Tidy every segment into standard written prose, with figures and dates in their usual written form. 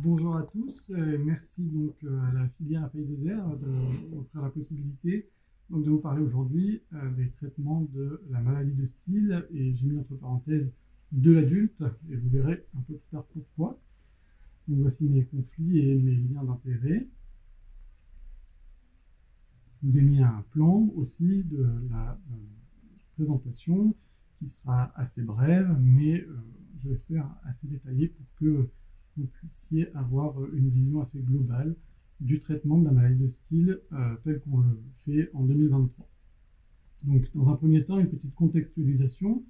Bonjour à tous, merci donc à la filière à feuilles de ZER d'offrir la possibilité donc, de vous parler aujourd'hui des traitements de la maladie de Still, et j'ai mis entre parenthèses de l'adulte, et vous verrez un peu plus tard pourquoi. Donc voici mes conflits et mes liens d'intérêt. Je vous ai mis un plan aussi de la présentation qui sera assez brève, mais je l'espère assez détaillée pour que vous puissiez avoir une vision assez globale du traitement de la maladie de Still tel qu'on le fait en 2023. Donc, dans un premier temps, une petite contextualisation.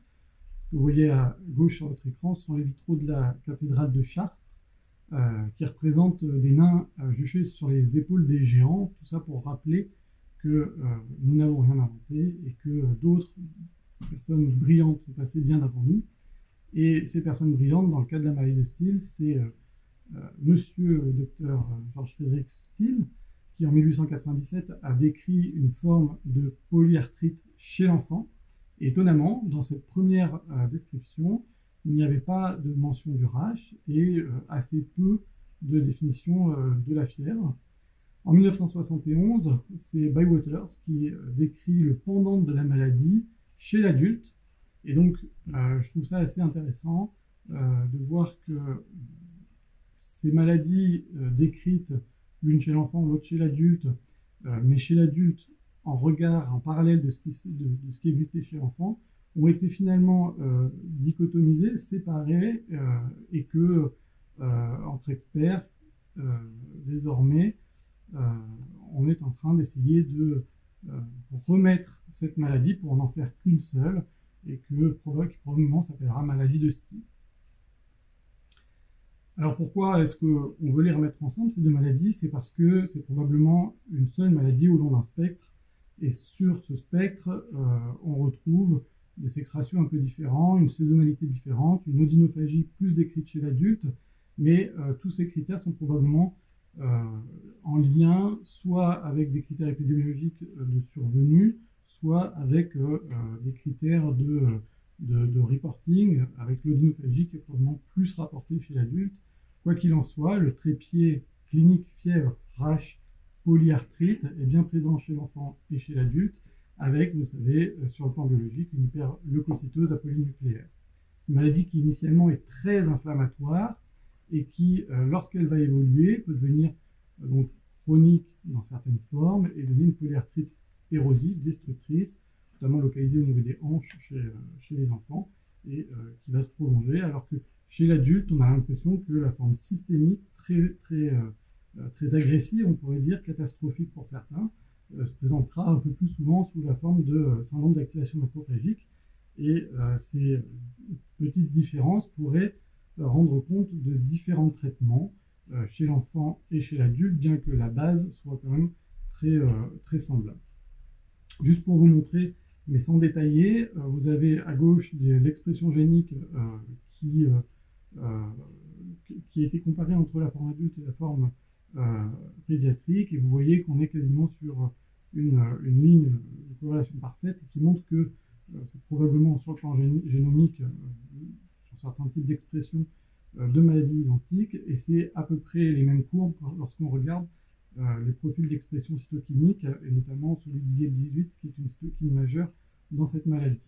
Ce que vous voyez à gauche sur votre écran sont les vitraux de la cathédrale de Chartres, qui représentent des nains juchés sur les épaules des géants, tout ça pour rappeler que nous n'avons rien inventé et que d'autres personnes brillantes sont passées bien avant nous. Et ces personnes brillantes, dans le cas de la maladie de Still, c'est monsieur docteur George Frederick Still, qui en 1897 a décrit une forme de polyarthrite chez l'enfant. Et étonnamment, dans cette première description, il n'y avait pas de mention du rash et assez peu de définition de la fièvre. En 1971, c'est Bywaters qui décrit le pendant de la maladie chez l'adulte. Et donc, je trouve ça assez intéressant de voir que ces maladies décrites, l'une chez l'enfant, l'autre chez l'adulte, mais chez l'adulte, en parallèle de ce qui existait chez l'enfant, ont été finalement dichotomisées, séparées, et que, entre experts, désormais, on est en train d'essayer de remettre cette maladie pour n'en faire qu'une seule, et qui probablement s'appellera maladie de Still. Alors pourquoi est-ce qu'on veut les remettre ensemble, ces deux maladies? C'est parce que c'est probablement une seule maladie au long d'un spectre, et sur ce spectre, on retrouve des sécrétions un peu différentes, une saisonnalité différente, une odynophagie plus décrite chez l'adulte, mais tous ces critères sont probablement en lien soit avec des critères épidémiologiques de survenue, soit avec des critères de reporting, avec l'odynophagie qui est probablement plus rapportée chez l'adulte. Quoi qu'il en soit, le trépied clinique fièvre, rash, polyarthrite est bien présent chez l'enfant et chez l'adulte, avec, vous savez, sur le plan biologique, une hyperleucocytose apolynucléaire. Une maladie qui initialement est très inflammatoire et qui, lorsqu'elle va évoluer, peut devenir donc chronique dans certaines formes et donner une polyarthrite érosive, destructrice, notamment localisée au niveau des hanches chez les enfants, et qui va se prolonger, alors que chez l'adulte, on a l'impression que la forme systémique, très agressive, on pourrait dire catastrophique pour certains, se présentera un peu plus souvent sous la forme de syndrome d'activation macrophagique, et ces petites différences pourraient rendre compte de différents traitements chez l'enfant et chez l'adulte, bien que la base soit quand même très semblable. Juste pour vous montrer, mais sans détailler, vous avez à gauche l'expression génique qui a été comparée entre la forme adulte et la forme pédiatrique, et vous voyez qu'on est quasiment sur une ligne de corrélation parfaite qui montre que c'est probablement sur le plan génomique, sur certains types d'expressions de maladies identiques, et c'est à peu près les mêmes courbes lorsqu'on regarde les profils d'expression cytokinique, et notamment celui d'IL-18 qui est une cytokine majeure dans cette maladie.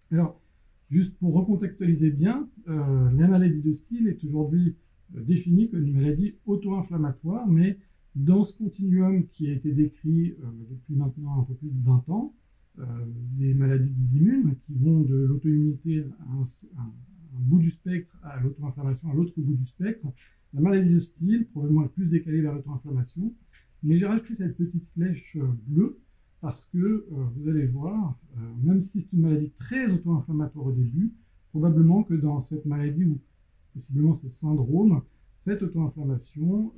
Alors, juste pour recontextualiser bien, la maladie de Still est aujourd'hui définie comme une maladie auto-inflammatoire, mais dans ce continuum qui a été décrit depuis maintenant un peu plus de 20 ans, des maladies dysimmunes qui vont de l'auto-immunité à un bout du spectre à l'auto-inflammation à l'autre bout du spectre, la maladie de Still, probablement la plus décalée vers l'auto-inflammation, mais j'ai rajouté cette petite flèche bleue parce que, vous allez voir, même si c'est une maladie très auto-inflammatoire au début, probablement que dans cette maladie, ou possiblement ce syndrome, cette auto-inflammation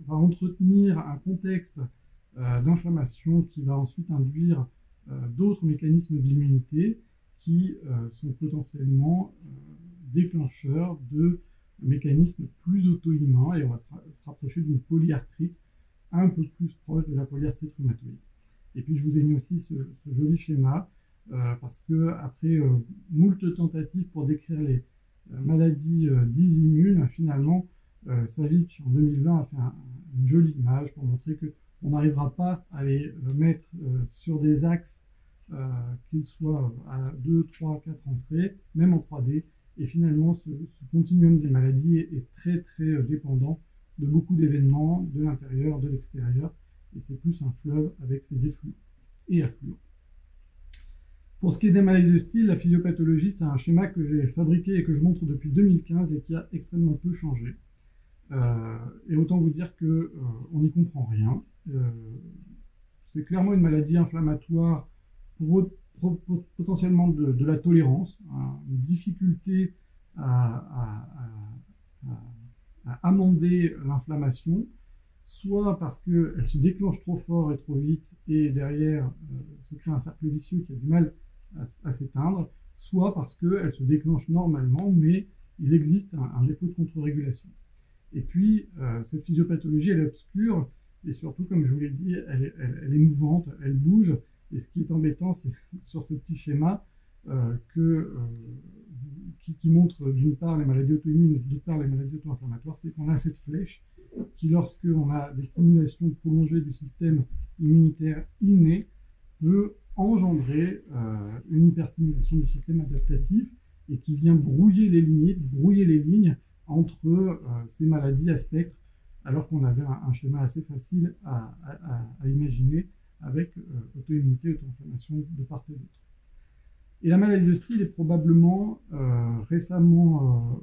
va entretenir un contexte d'inflammation qui va ensuite induire d'autres mécanismes de l'immunité qui sont potentiellement déclencheurs de mécanismes plus auto-immuns, et on va se rapprocher d'une polyarthrite un peu plus proche de la polyarthrite rhumatoïde. Et puis je vous ai mis aussi ce joli schéma parce que après moult tentatives pour décrire les maladies dysimmunes, finalement Savitch, en 2020, a fait une jolie image pour montrer qu'on n'arrivera pas à les mettre sur des axes qu'ils soient à 2, 3, 4 entrées, même en 3D. Et finalement, ce continuum des maladies est très, très dépendant de beaucoup d'événements, de l'intérieur, de l'extérieur. Et c'est plus un fleuve avec ses effluents et affluents. Pour ce qui est des maladies de style, la physiopathologie, c'est un schéma que j'ai fabriqué et que je montre depuis 2015 et qui a extrêmement peu changé. Et autant vous dire qu'on n'y comprend rien. C'est clairement une maladie inflammatoire potentiellement de la tolérance, hein, une difficulté à amender l'inflammation, soit parce qu'elle se déclenche trop fort et trop vite et derrière se crée un cercle vicieux qui a du mal à s'éteindre, soit parce qu'elle se déclenche normalement mais il existe un défaut de contre-régulation. Et puis, cette physiopathologie, elle est obscure, et surtout, comme je vous l'ai dit, elle est mouvante, elle bouge, et ce qui est embêtant, c'est sur ce petit schéma qui montre d'une part les maladies auto-immunes et d'autre part les maladies auto-inflammatoires, c'est qu'on a cette flèche qui, lorsqu'on a des stimulations prolongées du système immunitaire inné, peut engendrer une hyperstimulation du système adaptatif, et qui vient brouiller les limites, brouiller les lignes entre ces maladies à spectre, alors qu'on avait un schéma assez facile à imaginer avec auto-immunité, auto-inflammation de part et d'autre. Et la maladie de style est probablement récemment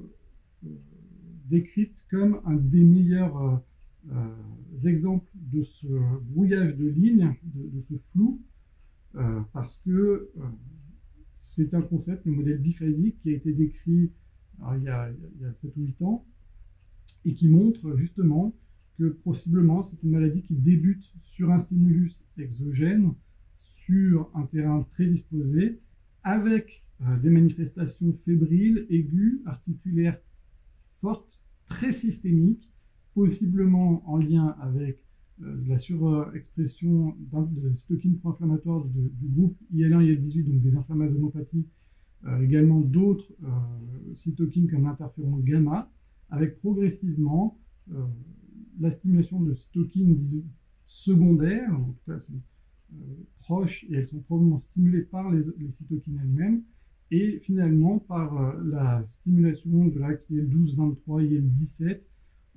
décrite comme un des meilleurs exemples de ce brouillage de lignes, de ce flou, parce que c'est un concept, le modèle biphasique, qui a été décrit il y a 7 ou 8 ans, et qui montre justement que possiblement c'est une maladie qui débute sur un stimulus exogène, sur un terrain prédisposé, avec des manifestations fébriles, aiguës, articulaires fortes, très systémiques, possiblement en lien avec la surexpression de cytokines pro-inflammatoires du groupe IL1 et IL18, donc des inflammasomopathies, également d'autres cytokines comme l'interféron gamma, avec progressivement la stimulation de cytokines secondaires, en tout cas sont proches, et elles sont probablement stimulées par les cytokines elles-mêmes, et finalement par la stimulation de l'axe IL12, 23, IL17,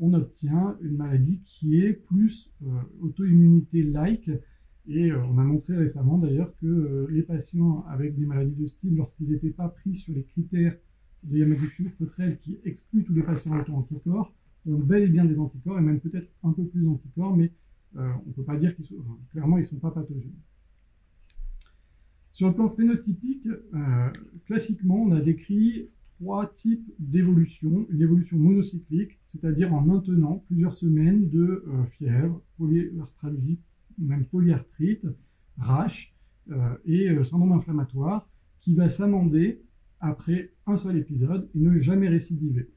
on obtient une maladie qui est plus auto-immunité-like. Et on a montré récemment d'ailleurs que les patients avec des maladies de style, lorsqu'ils n'étaient pas pris sur les critères de Yamaguchi-Feutrel qui excluent tous les patients auto-anticorps, ont bel et bien des anticorps, et même peut-être un peu plus d'anticorps, mais on ne peut pas dire qu'ils sont, clairement, ils ne sont pas pathogènes. Sur le plan phénotypique, classiquement, on a décrit 3 types d'évolution. Une évolution monocyclique, c'est-à-dire en maintenant plusieurs semaines de fièvre, polyarthralgie, même polyarthrite, rash et syndrome inflammatoire, qui va s'amender après un seul épisode et ne jamais récidiver.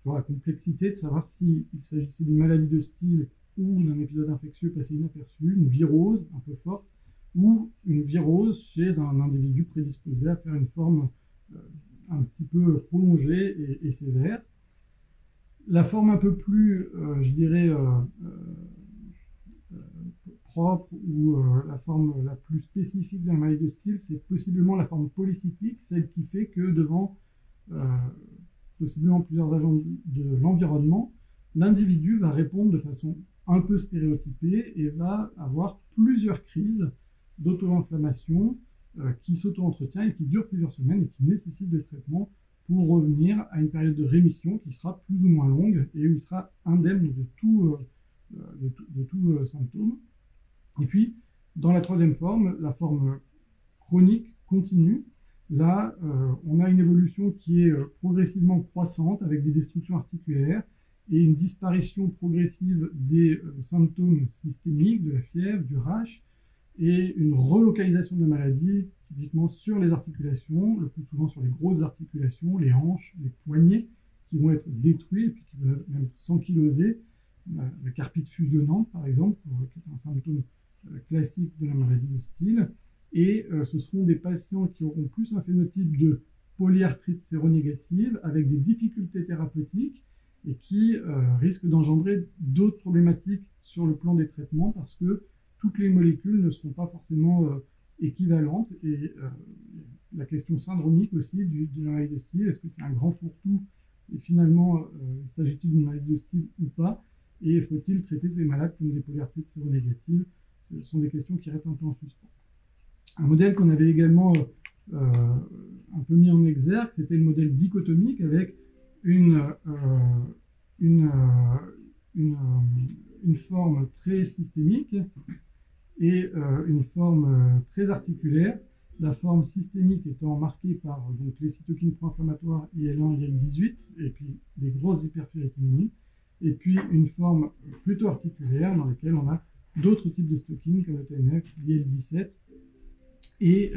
La complexité de savoir s'il s'agissait d'une maladie de style ou d'un épisode infectieux passé inaperçu, une virose un peu forte, ou une virose chez un individu prédisposé à faire une forme un petit peu prolongée et sévère. La forme un peu plus, je dirais, propre, ou la forme la plus spécifique de la maladie de style, c'est possiblement la forme polycyclique, celle qui fait que devant possiblement plusieurs agents de l'environnement, l'individu va répondre de façon un peu stéréotypée et va avoir plusieurs crises d'auto-inflammation qui s'auto-entretient et qui durent plusieurs semaines et qui nécessitent des traitements pour revenir à une période de rémission qui sera plus ou moins longue et où il sera indemne de tout symptôme. Et puis, dans la troisième forme, la forme chronique continue, là, on a une évolution qui est progressivement croissante avec des destructions articulaires et une disparition progressive des symptômes systémiques, de la fièvre, du rash, et une relocalisation de la maladie, typiquement sur les articulations, le plus souvent sur les grosses articulations, les hanches, les poignets, qui vont être détruits et puis qui vont même s'ankyloser, la carpite fusionnante par exemple, qui est un symptôme classique de la maladie de style. Et ce seront des patients qui auront plus un phénotype de polyarthrite séronégative avec des difficultés thérapeutiques et qui risque d'engendrer d'autres problématiques sur le plan des traitements parce que toutes les molécules ne seront pas forcément équivalentes et la question syndromique aussi de la maladie de Steele, est-ce que c'est un grand fourre-tout et finalement s'agit-il d'une maladie de Steele ou pas, et faut-il traiter ces malades comme des polyarthrites séronégatives? Ce sont des questions qui restent un peu en suspens. Un modèle qu'on avait également un peu mis en exergue, c'était le modèle dichotomique avec une forme très systémique et une forme très articulaire. La forme systémique étant marquée par donc, les cytokines pro-inflammatoires IL-1 et IL-18, et puis des grosses hyperferritinémies, et puis une forme plutôt articulaire dans laquelle on a d'autres types de cytokines comme le TNF, l'IL-17, et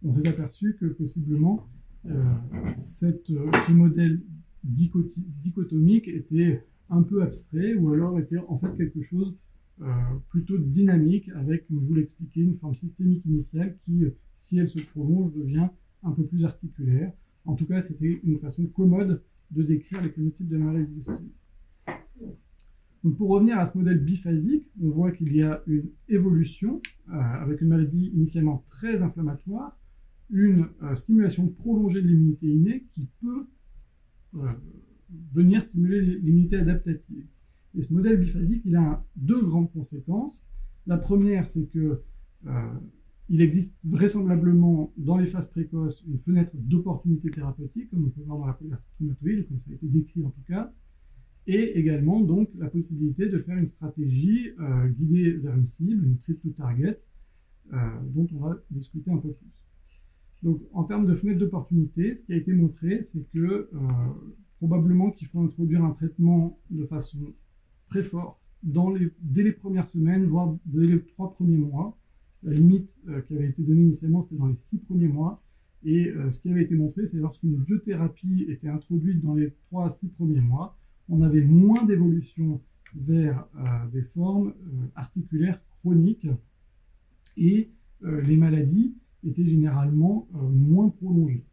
on s'est aperçu que possiblement ce modèle dichotomique était un peu abstrait ou alors était en fait quelque chose plutôt dynamique avec, comme je vous l'expliquais, une forme systémique initiale qui, si elle se prolonge, devient un peu plus articulaire. En tout cas, c'était une façon commode de décrire les phénotypes de la maladie de Steele. Donc pour revenir à ce modèle biphasique, on voit qu'il y a une évolution avec une maladie initialement très inflammatoire, une stimulation prolongée de l'immunité innée qui peut venir stimuler l'immunité adaptative. Et ce modèle biphasique, il a deux grandes conséquences. La première, c'est que il existe vraisemblablement dans les phases précoces une fenêtre d'opportunité thérapeutique, comme on peut voir dans la polyarthrite rhumatoïde, comme ça a été décrit en tout cas, et également donc la possibilité de faire une stratégie guidée vers une cible, une trip to target, dont on va discuter un peu plus. Donc en termes de fenêtre d'opportunité, ce qui a été montré, c'est que probablement qu'il faut introduire un traitement de façon très forte dès les premières semaines, voire dès les 3 premiers mois. La limite qui avait été donnée initialement, c'était dans les 6 premiers mois. Et ce qui avait été montré, c'est lorsqu'une biothérapie était introduite dans les 3 à 6 premiers mois, on avait moins d'évolution vers des formes articulaires chroniques et les maladies étaient généralement moins prolongées.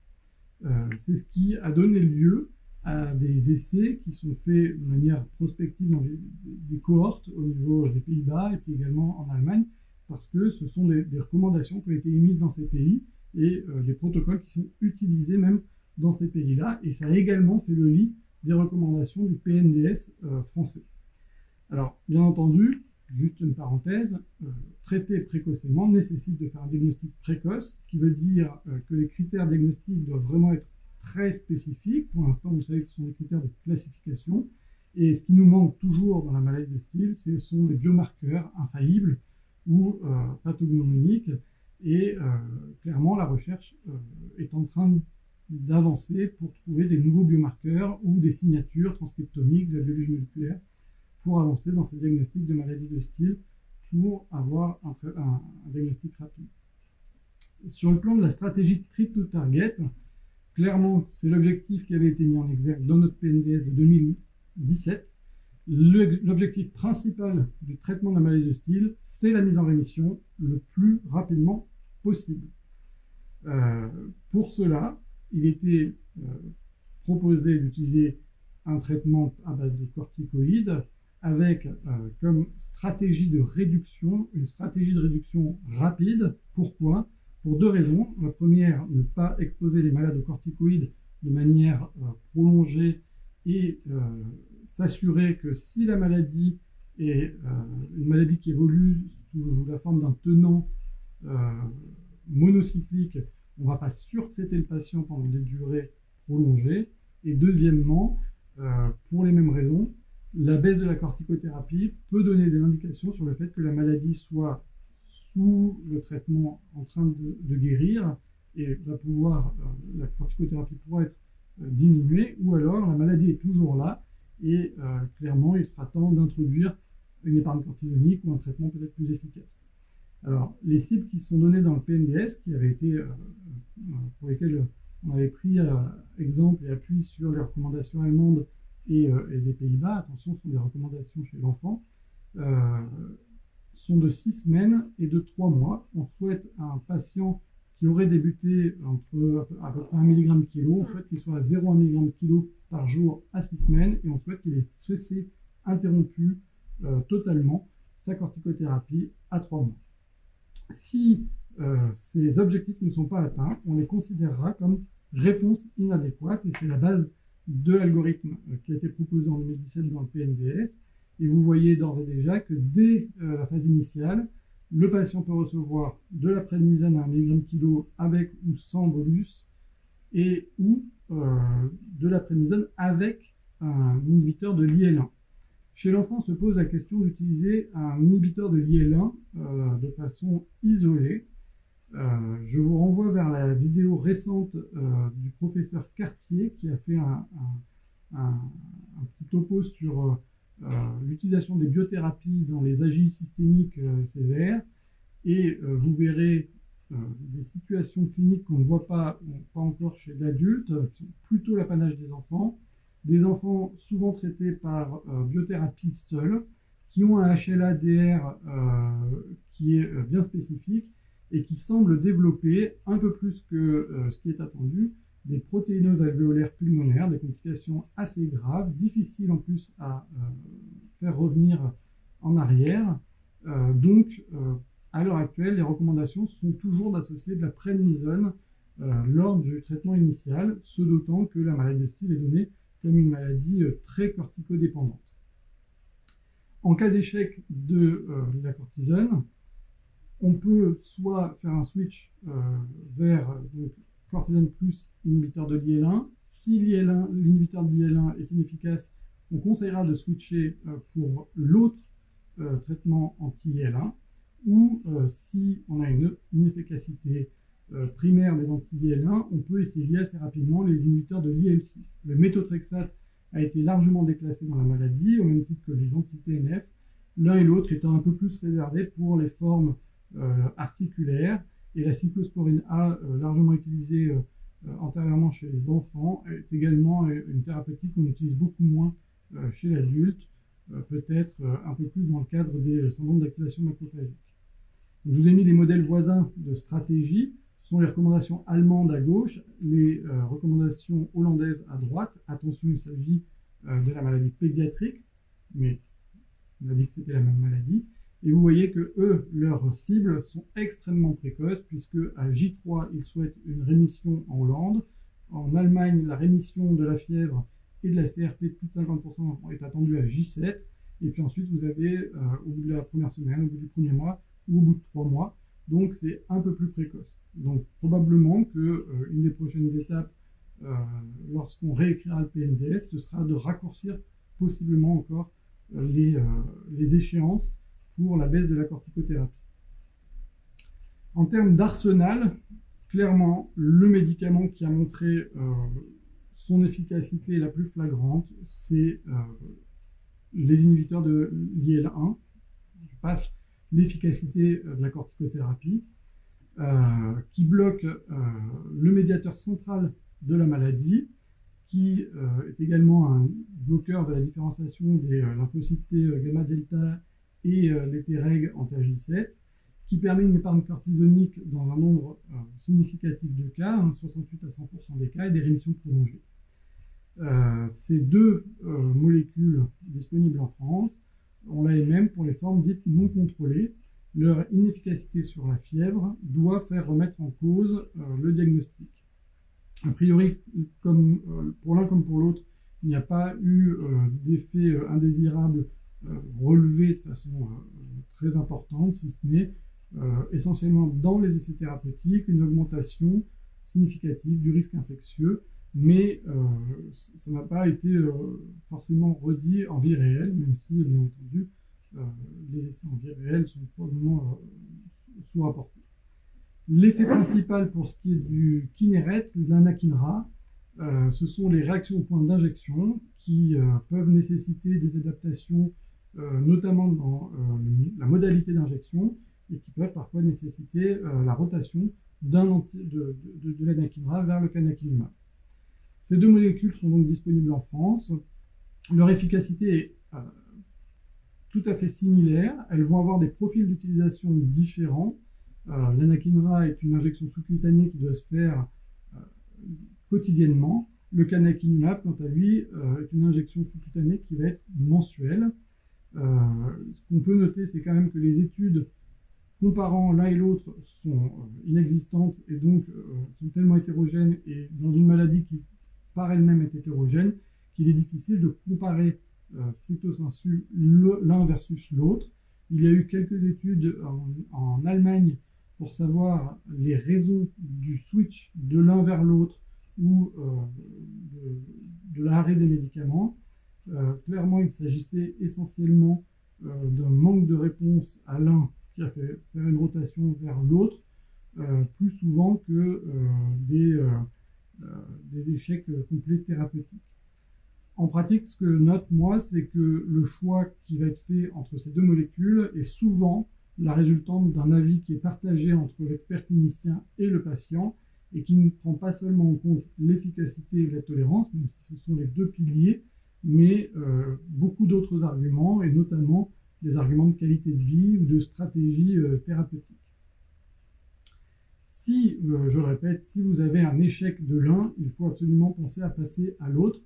C'est ce qui a donné lieu à des essais qui sont faits de manière prospective dans des cohortes au niveau des Pays-Bas et puis également en Allemagne, parce que ce sont des recommandations qui ont été émises dans ces pays et des protocoles qui sont utilisés même dans ces pays-là. Et ça a également fait le lit des recommandations du PNDS français. Alors, bien entendu, juste une parenthèse, traiter précocement nécessite de faire un diagnostic précoce, ce qui veut dire que les critères diagnostiques doivent vraiment être très spécifiques. Pour l'instant, vous savez que ce sont des critères de classification. Et ce qui nous manque toujours dans la maladie de Steele, ce sont des biomarqueurs infaillibles ou pathognomoniques. Et clairement, la recherche est en train d'avancer pour trouver des nouveaux biomarqueurs ou des signatures transcriptomiques de la biologie moléculaire pour avancer dans ces diagnostics de maladie de Steele pour avoir un diagnostic rapide. Sur le plan de la stratégie de trip to target, clairement, c'est l'objectif qui avait été mis en exergue dans notre PNDS de 2017. L'objectif principal du traitement de la maladie de Steele, c'est la mise en rémission le plus rapidement possible. Pour cela, il était proposé d'utiliser un traitement à base de corticoïdes avec comme stratégie de réduction, une stratégie de réduction rapide. Pourquoi? Pour deux raisons. La première, ne pas exposer les malades aux corticoïdes de manière prolongée et s'assurer que si la maladie est une maladie qui évolue sous la forme d'un tenant monocyclique, on ne va pas surtraiter le patient pendant des durées prolongées. Et deuxièmement, pour les mêmes raisons, la baisse de la corticothérapie peut donner des indications sur le fait que la maladie soit sous le traitement en train de guérir et va pouvoir, la corticothérapie pourra être diminuée, ou alors la maladie est toujours là et clairement il sera temps d'introduire une épargne cortisonique ou un traitement peut-être plus efficace. Alors, les cibles qui sont données dans le PNDS, qui avaient été, pour lesquelles on avait pris exemple et appui sur les recommandations allemandes et des Pays-Bas, attention, ce sont des recommandations chez l'enfant, sont de 6 semaines et de 3 mois. On souhaite un patient qui aurait débuté entre à peu près 1 mg/kg, on souhaite qu'il soit à 0,1 mg/kg par jour à 6 semaines, et on souhaite qu'il ait cessé, interrompu totalement sa corticothérapie à 3 mois. Si ces objectifs ne sont pas atteints, on les considérera comme réponse inadéquate, et c'est la base de l'algorithme qui a été proposé en 2017 dans le PNDS. Et vous voyez d'ores et déjà que dès la phase initiale, le patient peut recevoir de la prédnisone à 1 mg/kg avec ou sans bolus, et ou de la prédnisone avec un inhibiteur de l'IL-1. Chez l'enfant se pose la question d'utiliser un inhibiteur de l'IL-1 de façon isolée. Je vous renvoie vers la vidéo récente du professeur Cartier qui a fait un petit topo sur l'utilisation des biothérapies dans les AGI systémiques sévères, et vous verrez des situations cliniques qu'on ne voit pas encore chez l'adulte, qui sont plutôt l'apanage des enfants souvent traités par biothérapie seule, qui ont un HLA-DR qui est bien spécifique et qui semble développer un peu plus que ce qui est attendu, des protéinoses alvéolaires pulmonaires, des complications assez graves, difficiles en plus à faire revenir en arrière. Donc, à l'heure actuelle, les recommandations sont toujours d'associer de la prédnisone lors du traitement initial, ce d'autant que la maladie de Steele est donnée comme une maladie très corticodépendante. En cas d'échec de la cortisone, on peut soit faire un switch vers cortisone plus inhibiteur de l'IL-1. Si l'inhibiteur de l'IL-1 est inefficace, on conseillera de switcher pour l'autre traitement anti-IL-1, ou si on a une inefficacité primaire des anti-IL-1, on peut essayer assez rapidement les inhibiteurs de l'IL-6. Le méthotrexate a été largement déclassé dans la maladie, au même titre que les anti-TNF, l'un et l'autre étant un peu plus réservés pour les formes articulaires, et la cyclosporine A, largement utilisée antérieurement chez les enfants, est également une thérapeutique qu'on utilise beaucoup moins chez l'adulte, peut-être un peu plus dans le cadre des syndromes d'activation macrophagique. Je vous ai mis les modèles voisins de stratégie. Ce sont les recommandations allemandes à gauche, les recommandations hollandaises à droite. Attention, il s'agit de la maladie pédiatrique, mais on a dit que c'était la même maladie. Et vous voyez que eux, leurs cibles sont extrêmement précoces, puisque à J3, ils souhaitent une rémission en Hollande. En Allemagne, la rémission de la fièvre et de la CRP de plus de 50% est attendue à J7. Et puis ensuite, vous avez au bout de la première semaine, au bout du premier mois, ou au bout de 3 mois. Donc, c'est un peu plus précoce. Donc, probablement qu'une des prochaines étapes, lorsqu'on réécrira le PNDS, ce sera de raccourcir possiblement encore les échéances pour la baisse de la corticothérapie. En termes d'arsenal, clairement, le médicament qui a montré son efficacité la plus flagrante, c'est les inhibiteurs de l'IL-1. Je passe l'efficacité de la corticothérapie, qui bloque le médiateur central de la maladie, qui est également un bloqueur de la différenciation des lymphocytes T gamma-delta et les Treg anti-J7, qui permet une épargne cortisonique dans un nombre significatif de cas, 68 à 100% des cas, et des rémissions prolongées. Ces deux molécules disponibles en France, on l'a même pour les formes dites non contrôlées. Leur inefficacité sur la fièvre doit faire remettre en cause le diagnostic. A priori, pour l'un comme pour l'autre, il n'y a pas eu d'effet indésirable relevé de façon très importante, si ce n'est essentiellement dans les essais thérapeutiques, une augmentation significative du risque infectieux, mais ça n'a pas été forcément redit en vie réelle, même si, bien entendu, les essais en vie réelle sont probablement sous-rapportés. L'effet principal pour ce qui est du Kineret, l'anakinra, ce sont les réactions au point d'injection qui peuvent nécessiter des adaptations, notamment dans la modalité d'injection, et qui peuvent parfois nécessiter la rotation de l'anakinra vers le canakinumab. Ces deux molécules sont donc disponibles en France. Leur efficacité est tout à fait similaire. Elles vont avoir des profils d'utilisation différents. L'anakinra est une injection sous-cutanée qui doit se faire quotidiennement, Le canakinumab, quant à lui, est une injection sous-cutanée qui va être mensuelle. Ce qu'on peut noter, c'est quand même que les études comparant l'un et l'autre sont inexistantes et donc sont tellement hétérogènes et dans une maladie qui par elle-même est hétérogène qu'il est difficile de comparer stricto sensu l'un versus l'autre. Il y a eu quelques études en Allemagne pour savoir les raisons du switch de l'un vers l'autre ou de l'arrêt des médicaments. Clairement, il s'agissait essentiellement d'un manque de réponse à l'un qui a fait faire une rotation vers l'autre, plus souvent que des échecs complets thérapeutiques. En pratique, ce que je note, moi, c'est que le choix qui va être fait entre ces deux molécules est souvent la résultante d'un avis qui est partagé entre l'expert clinicien et le patient et qui ne prend pas seulement en compte l'efficacité et la tolérance, même si ce sont les deux piliers, mais beaucoup d'autres arguments, et notamment des arguments de qualité de vie ou de stratégie thérapeutique. Si, je le répète, si vous avez un échec de l'un, il faut absolument penser à passer à l'autre,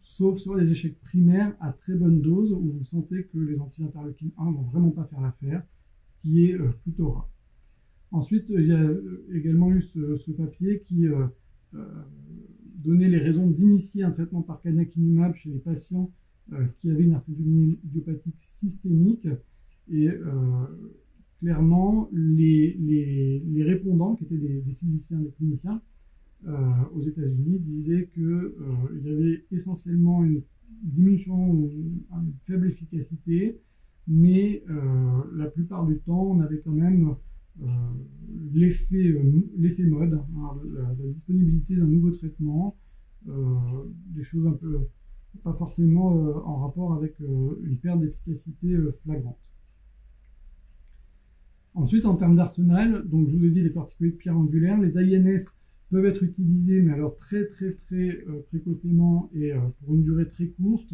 sauf sur les échecs primaires à très bonne dose où vous sentez que les anti-interleukine 1 ne vont vraiment pas faire l'affaire, ce qui est plutôt rare. Ensuite, il y a également eu ce papier qui donnait les raisons d'initier un traitement par canakinumab chez les patients qui avaient une artériovenine idiopathique systémique. Et clairement, les répondants, qui étaient des physiciens, des cliniciens, aux États-Unis, disaient qu'il y avait essentiellement une diminution ou une faible efficacité, mais la plupart du temps, on avait quand même l'effet mode, hein, la disponibilité d'un nouveau traitement, des choses un peu pas forcément en rapport avec une perte d'efficacité flagrante. Ensuite, en termes d'arsenal, donc je vous ai dit les corticoïdes pierre angulaires, les INS peuvent être utilisés, mais alors très précocement et pour une durée très courte,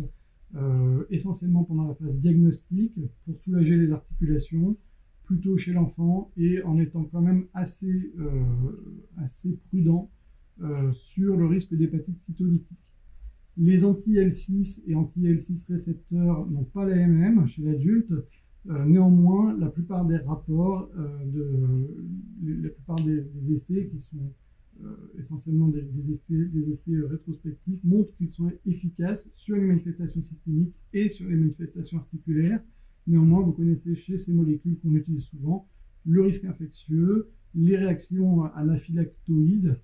essentiellement pendant la phase diagnostique, pour soulager les articulations, plutôt chez l'enfant, et en étant quand même assez prudent sur le risque d'hépatite cytolytique. Les anti-L6 et anti-L6 récepteurs n'ont pas la MM chez l'adulte. Néanmoins, la plupart des rapports, la plupart des essais qui sont essentiellement des essais rétrospectifs montrent qu'ils sont efficaces sur les manifestations systémiques et sur les manifestations articulaires. Néanmoins, vous connaissez chez ces molécules qu'on utilise souvent le risque infectieux, les réactions anaphylactoïdes,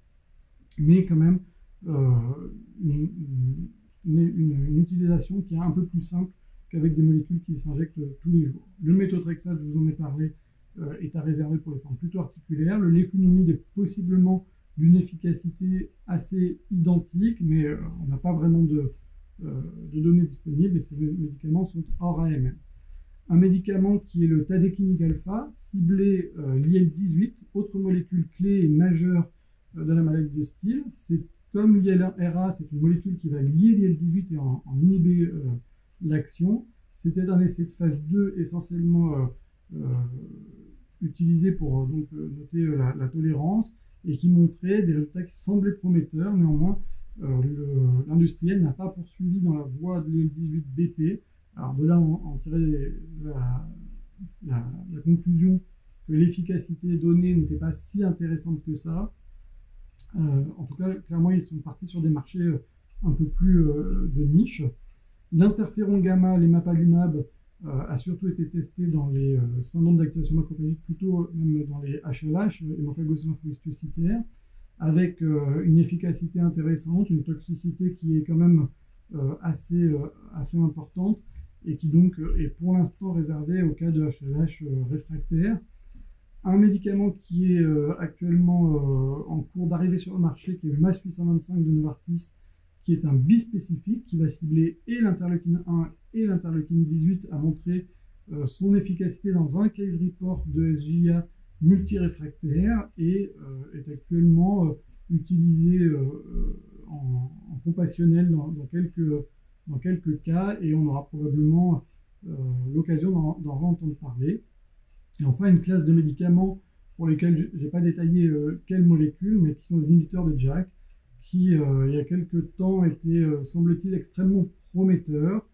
mais quand même une utilisation qui est un peu plus simple qu'avec des molécules qui s'injectent tous les jours. Le méthotrexate, je vous en ai parlé, est à réserver pour les formes plutôt articulaires. Le léflunomide est possiblement d'une efficacité assez identique, mais on n'a pas vraiment de données disponibles et ces médicaments sont hors AMM. Un médicament qui est le tadékinig alpha, ciblé l'IL-18, autre molécule clé et majeure de la maladie de Still. C'est comme l'IL-1RA, c'est une molécule qui va lier l'IL-18 et en inhiber l'action. C'était un essai de phase 2 essentiellement utilisé pour noter la tolérance et qui montrait des résultats qui semblaient prometteurs. Néanmoins, l'industriel n'a pas poursuivi dans la voie de l'IL-18BP. Alors de là, on tirait la conclusion que l'efficacité donnée n'était pas si intéressante que ça. En tout cas, clairement, ils sont partis sur des marchés un peu plus de niche. L'interféron gamma, l'emapalumab, a surtout été testé dans les syndromes d'activation macrophagique, plutôt même dans les HLH, hémophagocite lymphohistiocytaire, avec une efficacité intéressante, une toxicité qui est quand même assez importante et qui donc est pour l'instant réservée au cas de HLH réfractaire. Un médicament qui est actuellement en cours d'arrivée sur le marché, qui est le MAS 825 de Novartis, qui est un bispécifique, qui va cibler et l'interleukine 1 et l'interleukine 18, a montré son efficacité dans un case report de SJA multiréfractaire et est actuellement utilisé en compassionnel dans quelques cas, et on aura probablement l'occasion d'en entendre parler. Et enfin, une classe de médicaments pour lesquels je n'ai pas détaillé quelles molécules, mais qui sont des inhibiteurs de JAK, qui, il y a quelques temps, était, semble-t-il, extrêmement prometteur.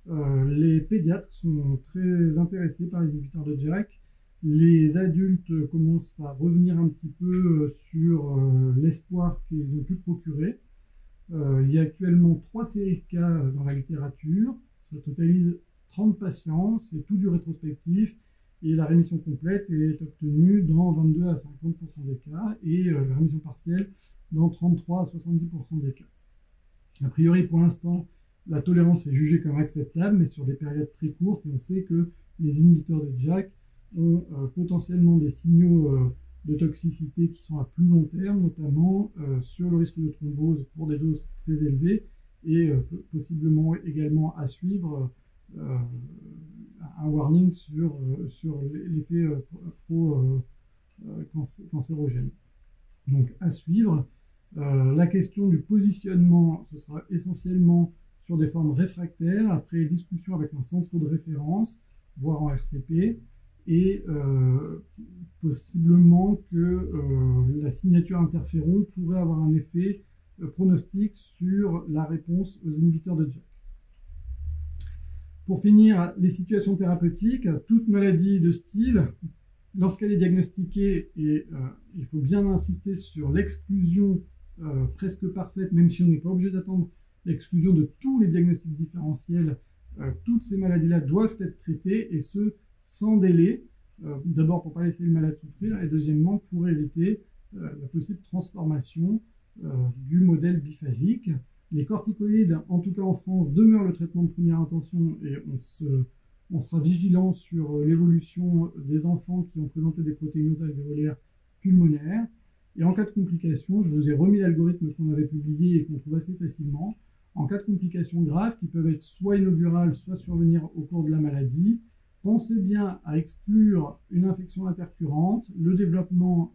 Les pédiatres sont très intéressés par les inhibiteurs de JAK. Les adultes commencent à revenir un petit peu sur l'espoir qu'ils ont pu procurer. Il y a actuellement 3 séries de cas dans la littérature. Ça totalise 30 patients, c'est tout du rétrospectif. Et la rémission complète est obtenue dans 22 à 50% des cas et la rémission partielle dans 33 à 70% des cas. A priori, pour l'instant, la tolérance est jugée comme acceptable, mais sur des périodes très courtes. Et on sait que les inhibiteurs de JAK ont potentiellement des signaux de toxicité qui sont à plus long terme, notamment sur le risque de thrombose pour des doses très élevées et possiblement également à suivre un warning sur l'effet cancérogène. Donc à suivre. La question du positionnement, ce sera essentiellement sur des formes réfractaires, après discussion avec un centre de référence, voire en RCP, et possiblement que la signature interféron pourrait avoir un effet pronostic sur la réponse aux inhibiteurs de JAK. Pour finir, les situations thérapeutiques, toute maladie de style, lorsqu'elle est diagnostiquée, et il faut bien insister sur l'exclusion presque parfaite, même si on n'est pas obligé d'attendre l'exclusion de tous les diagnostics différentiels, toutes ces maladies-là doivent être traitées, et ce, sans délai, d'abord pour ne pas laisser le malade souffrir, et deuxièmement pour éviter la possible transformation du modèle biphasique. Les corticoïdes, en tout cas en France, demeurent le traitement de première intention et on sera vigilant sur l'évolution des enfants qui ont présenté des protéinoses alvéolaires pulmonaires. Et en cas de complications, je vous ai remis l'algorithme qu'on avait publié et qu'on trouve assez facilement. En cas de complications graves, qui peuvent être soit inaugurales, soit survenir au cours de la maladie, pensez bien à exclure une infection intercurrente, le développement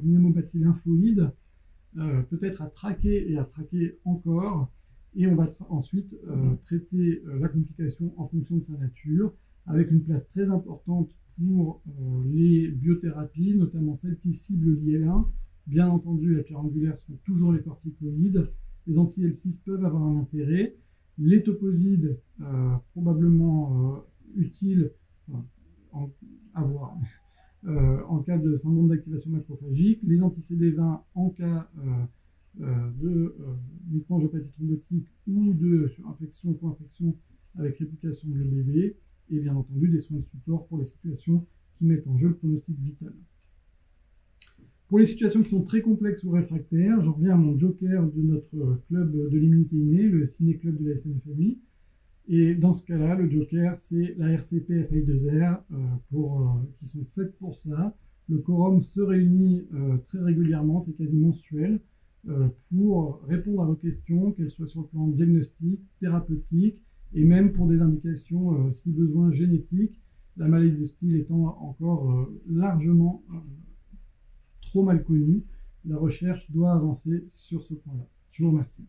d'une hémopathie lymphoïde, peut-être à traquer et à traquer encore, et on va ensuite traiter la complication en fonction de sa nature, avec une place très importante pour les biothérapies, notamment celles qui ciblent l'IL1. Bien entendu, la pierre angulaire sont toujours les corticoïdes. Les anti-L6 peuvent avoir un intérêt. Les toposides, probablement utiles à voir. En cas de syndrome d'activation macrophagique, les anti-CD20 en cas de microangiopathie thrombotique ou de surinfection ou co-infection avec réplication de l'EBV, et bien entendu des soins de support pour les situations qui mettent en jeu le pronostic vital. Pour les situations qui sont très complexes ou réfractaires, j'en reviens à mon joker de notre club de l'immunité innée, le ciné-club de la SNFMI. Et dans ce cas-là, le joker, c'est la RCP FI2R qui sont faites pour ça. Le quorum se réunit très régulièrement, c'est quasi mensuel, pour répondre à vos questions, qu'elles soient sur le plan diagnostique, thérapeutique, et même pour des indications, si besoin, génétiques, la maladie de style étant encore largement trop mal connue. La recherche doit avancer sur ce point-là. Je vous remercie.